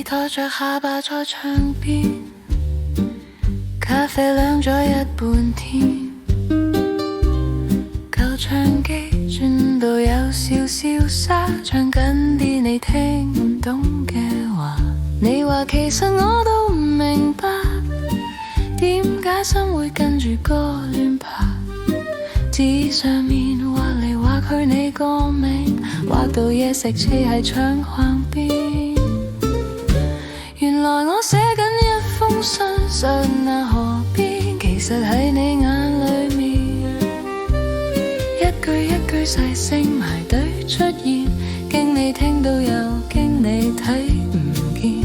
你托着下巴在窗邊，咖啡涼咗一半天，舊唱機轉到有少少沙，唱緊啲你聽唔懂嘅話。你話其實我都唔明白，點解心會跟住歌亂拍。紙上面畫嚟畫去你個名，畫到嘢食車喺窗框邊。原來我寫緊一封信，上那河邊，其實喺你眼裏面，一句一句細聲埋堆出現，經你聽到又經你睇唔見。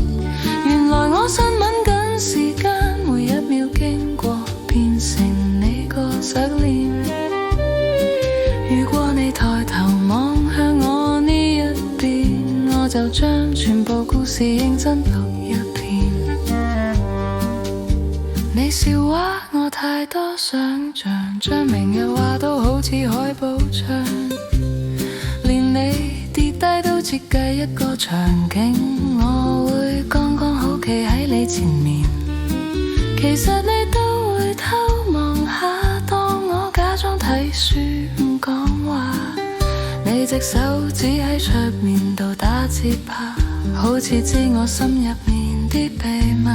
原來我親吻緊時間，每一秒經過變成你個側臉。如果你抬頭望向我呢一邊，我就將全部故事認真讀一遍。你笑話我太多想像，將明日話都好似海報唱，連你跌低都設計一個場景，我會剛剛好企喺你前面。其實你都會偷望下，當我假裝睇書唔講話，你隻手指喺桌面度打節拍，好似知我心入面啲秘密。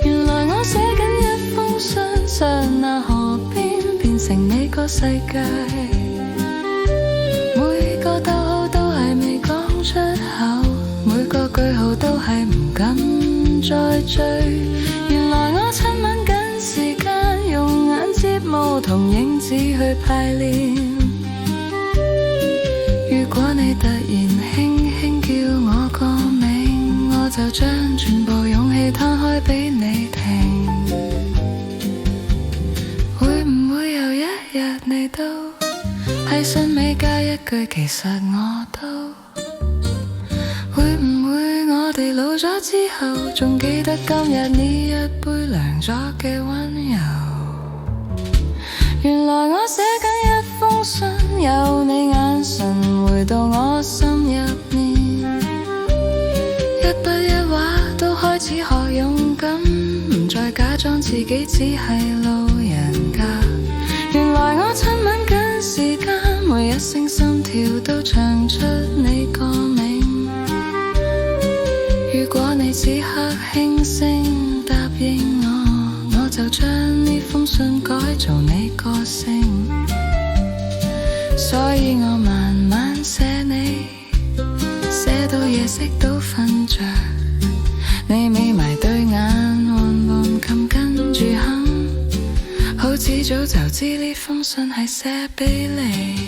原來我寫緊一封信，上那河邊，變成你個世界。每個逗號都係未講出口，每個句號都係唔敢再追。原來我親吻緊時間，用眼睫毛同影子去排練。如果你突然輕輕叫我個名，我就將全部勇氣攤開俾你聽。會唔會有一日你都喺信尾加一句其實我都？會唔會我哋老咗之後，仲記得今日呢一杯涼咗嘅溫柔？原來我寫緊一封信，有你眼神回到我心入面，一筆一畫都開始學勇敢，唔再假裝自己只係路人甲。原來我親吻緊時間，每一聲心跳都唱出你個名。如果你此刻輕聲答應我，我就將呢封信改做你個姓。所以我慢慢寫你，寫到夜色都瞓着，你眯埋對眼緩緩琴跟住哼，好似早就知呢封信係寫俾你。